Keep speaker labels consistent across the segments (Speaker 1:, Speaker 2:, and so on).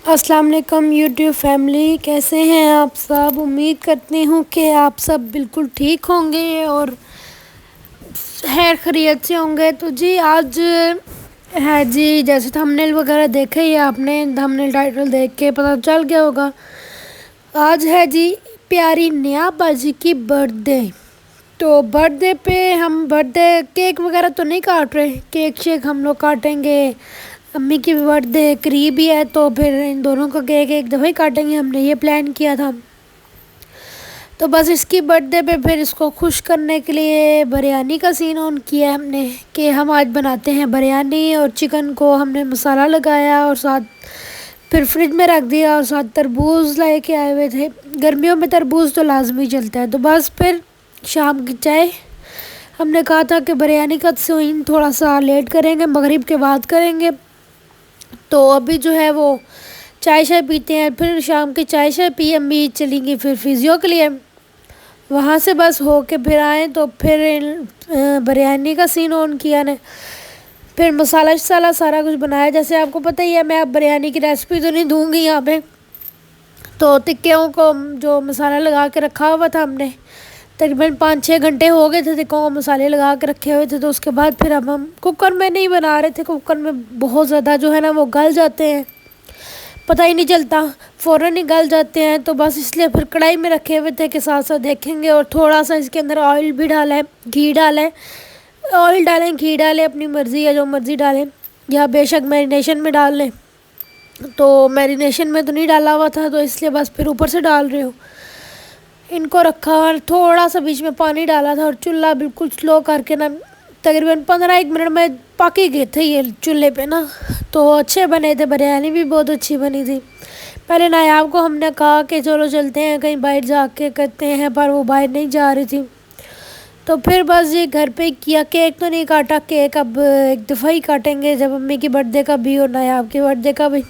Speaker 1: السلام علیکم YouTube family, کیسے ہیں آپ سب؟ امید کرتی ہوں کہ آپ سب بالکل ٹھیک ہوں گے اور خیر خیریت سے ہوں گے۔ تو جی آج ہے جی، جیسے تھمبنیل وغیرہ دیکھے ہی آپ نے، تھمبنیل ٹائٹل دیکھ کے پتہ چل گیا ہوگا۔ آج ہے جی پیاری نیا باجی کی برتھ ڈے۔ تو برتھ ڈے پہ ہم برتھ ڈے کیک وغیرہ تو نہیں کاٹ رہے، کیک شیک ہم لوگ کاٹیں گے۔ امی کی برتھ ڈے قریب ہی ہے تو پھر ان دونوں کا کیک ایک دفعہ ہی کاٹیں گے، ہم نے یہ پلان کیا تھا۔ تو بس اس کی برتھ ڈے پہ پھر اس کو خوش کرنے کے لیے بریانی کا سین آن کیا ہے ہم نے کہ ہم آج بناتے ہیں بریانی، اور چکن کو ہم نے مسالہ لگایا اور ساتھ پھر فریج میں رکھ دیا، اور ساتھ تربوز لے کے آئے ہوئے تھے۔ گرمیوں میں تربوز تو لازمی چلتا ہے۔ تو بس پھر شام کی چائے، ہم نے کہا تھا کہ بریانی کا سین تھوڑا سا لیٹ کریں گے، مغرب کے بعد کریں گے۔ تو ابھی جو ہے وہ چائے شائے پیتے ہیں، پھر شام کی چائے شائے پی امی چلیں گی پھر فزیو کے لیے۔ وہاں سے بس ہو کے پھر آئیں تو پھر بریانی کا سین آن کیا نے، پھر مسالہ شسالہ سارا کچھ بنایا۔ جیسے آپ کو پتہ ہی ہے، میں اب بریانی کی ریسپی تو نہیں دوں گی یہاں پہ۔ تو ٹکیوں کو جو مسالہ لگا کے رکھا ہوا تھا ہم نے، تقریباً 5-6 گھنٹے ہو گئے تھے ٹکوں کو مسالے لگا کے رکھے ہوئے تھے۔ تو اس کے بعد پھر اب ہم کوکر میں نہیں بنا رہے تھے، کوکر میں بہت زیادہ جو ہے نا وہ گل جاتے ہیں، پتہ ہی نہیں چلتا، فوراً ہی گل جاتے ہیں۔ تو بس اس لیے پھر کڑھائی میں رکھے ہوئے تھے کہ ساتھ ساتھ دیکھیں گے، اور تھوڑا سا اس کے اندر آئل بھی ڈالا ہے، گھی ڈالا ہے، آئل ڈالیں گھی ڈالیں، اپنی مرضی ہے جو مرضی ڈالیں، یا بے شک میرینیشن میں ڈال لیں۔ تو میرینیشن میں تو نہیں ڈالا ہوا تھا، تو اس لیے بس پھر اوپر سے ڈال رہی ہوں۔ ان کو رکھا اور تھوڑا سا بیچ میں پانی ڈالا تھا، اور چولہا بالکل سلو کر کے نا تقریباً 15-1 منٹ میں پک ہی گئے تھے یہ چولہے پہ نا۔ تو اچھے بنے تھے، بریانی بھی بہت اچھی بنی تھی۔ پہلے نایاب کو ہم نے کہا کہ چلو چلتے ہیں کہیں باہر جا کے کرتے ہیں، پر وہ باہر نہیں جا رہی تھی۔ تو پھر بس یہ گھر پہ ہی کیا، کیک تو نہیں کاٹا، کیک اب ایک دفعہ ہی کاٹیں گے جب امی کی برتھ ڈے کا بھی اور نایاب کی برتھ ڈے کا بھی۔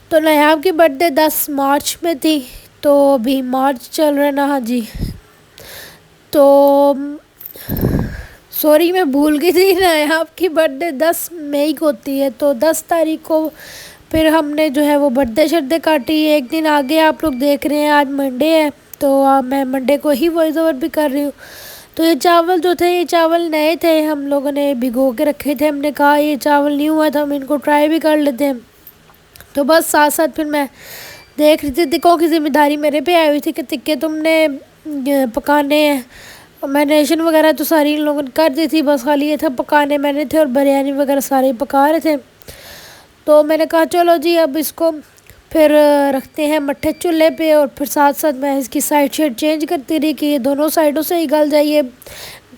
Speaker 1: تو نایاب کی برتھ ڈے 10 مارچ میں تھی، تو ابھی مارچ چل رہا نا، ہاں جی۔ تو سوری میں بھول گئی تھی، نایاب کی برتھ ڈے 10 مئی کو ہوتی ہے۔ تو 10 تاریخ کو پھر ہم نے جو ہے وہ برتھ ڈے شرڈے کاٹی۔ ایک دن آگے آپ لوگ دیکھ رہے ہیں، آج منڈے ہے تو میں منڈے کو ہی وائس اوور بھی کر رہی ہوں۔ تو یہ چاول جو تھے، یہ چاول نئے تھے، ہم لوگوں نے بھگو کے رکھے تھے۔ ہم نے کہا یہ چاول نہیں ہوا تھا، ہم ان کو ٹرائی بھی کر لیتے ہیں۔ تو بس ساتھ ساتھ پھر میں دیکھ رہی تھی، ٹکوں کی ذمہ داری میرے پہ آئی ہوئی تھی کہ ٹکے تم نے پکانے ہیں۔ میرینیشن وغیرہ تو ساری ان لوگوں نے کر دی تھی، بس خالی یہ تھا پکانے میں نے تھے، اور بریانی وغیرہ سارے پکا رہے تھے۔ تو میں نے کہا چلو جی اب اس کو پھر رکھتے ہیں مٹھے چولہے پہ، اور پھر ساتھ ساتھ میں اس کی سائڈ شیڈ چینج کرتی رہی کہ یہ دونوں سائڈوں سے ہی گل جائیے۔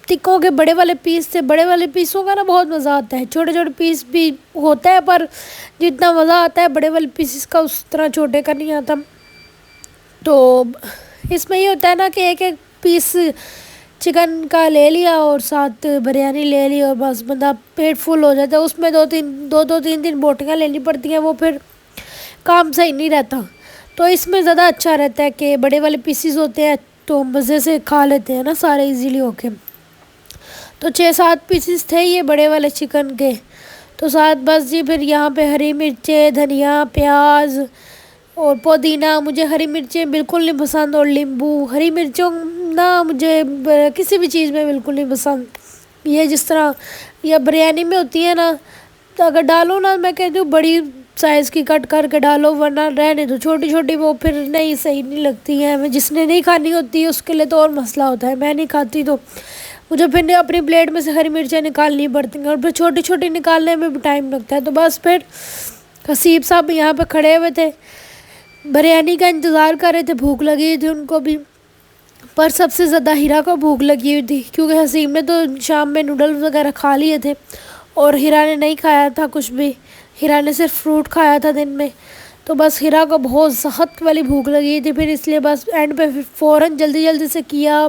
Speaker 1: ٹکوں کے بڑے والے پیس تھے، بڑے والے پیسوں کا نا بہت مزہ آتا ہے، چھوٹے چھوٹے پیس بھی ہوتا ہے پر جتنا مزہ آتا ہے بڑے والے پیسز کا اس طرح چھوٹے کا نہیں آتا۔ تو اس میں یہ ہوتا ہے نا کہ ایک ایک پیس چکن کا لے لیا اور ساتھ بریانی لے لی، اور بس بندہ پیٹ فل ہو جاتا ہے۔ اس میں دو تین بوٹیاں لینی پڑتی ہیں، وہ پھر کام صحیح نہیں رہتا۔ تو اس میں زیادہ اچھا رہتا ہے کہ بڑے والے پیسز ہوتے ہیں تو مزے سے کھا لیتے ہیں نا سارے ایزیلی ہو کے۔ تو 6-7 پیسز تھے یہ بڑے والے چکن کے۔ تو ساتھ بس جی پھر یہاں پہ ہری مرچیں، دھنیا، پیاز اور پودینہ، مجھے ہری مرچیں بالکل نہیں پسند، اور لیمبو، ہری مرچوں نہ مجھے کسی بھی چیز میں بالکل نہیں پسند۔ یہ جس طرح یا بریانی میں ہوتی ہے نا، تو اگر ڈالو نا، میں کہتی ہوں بڑی سائز کی کٹ کر کے ڈالو، ورنہ رہنے دو چھوٹی چھوٹی، وہ پھر نہیں صحیح نہیں لگتی ہیں۔ جس نے نہیں کھانی ہوتی ہے اس کے لیے تو اور مسئلہ ہوتا ہے، میں نہیں کھاتی تو مجھے پھر اپنی پلیٹ میں سے ہری مرچیں نکالنی پڑتی ہیں، اور پھر چھوٹی چھوٹی نکالنے میں بھی ٹائم لگتا ہے۔ تو بس پھر حسیب صاحب یہاں پہ کھڑے ہوئے تھے، بریانی کا انتظار کر رہے تھے، بھوک لگی تھی ان کو بھی، پر سب سے زیادہ ہیرا کو بھوک لگی ہوئی تھی، کیونکہ حسیب نے تو شام میں نوڈلز وغیرہ کھا لیے تھے، اور ہیرا نے نہیں کھایا تھا کچھ بھی، ہیرا نے صرف فروٹ کھایا تھا دن میں۔ تو بس ہیرا کو بہت سخت والی بھوک لگی تھی، پھر اس لیے بس اینڈ پہ فوراً جلدی جلدی سے کیا،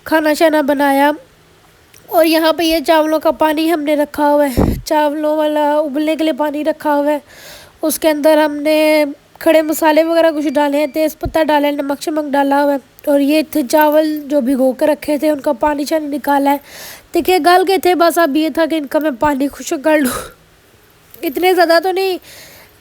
Speaker 1: کھانا شانا بنایا۔ اور یہاں پہ یہ چاولوں کا پانی ہم نے رکھا ہوا ہے، چاولوں والا ابلنے کے لیے پانی رکھا ہوا ہے، اس کے اندر ہم نے کھڑے مسالے وغیرہ کچھ ڈالے ہیں، تیز پتہ ڈالے، نمک شمک ڈالا ہوا ہے، اور یہ تھے چاول جو بھگو کے رکھے تھے، ان کا پانی شانی نکالا ہے۔ دیکھیے گل گئے تھے، بس اب یہ تھا کہ ان کا میں پانی خشک کر لوں، اتنے زیادہ تو نہیں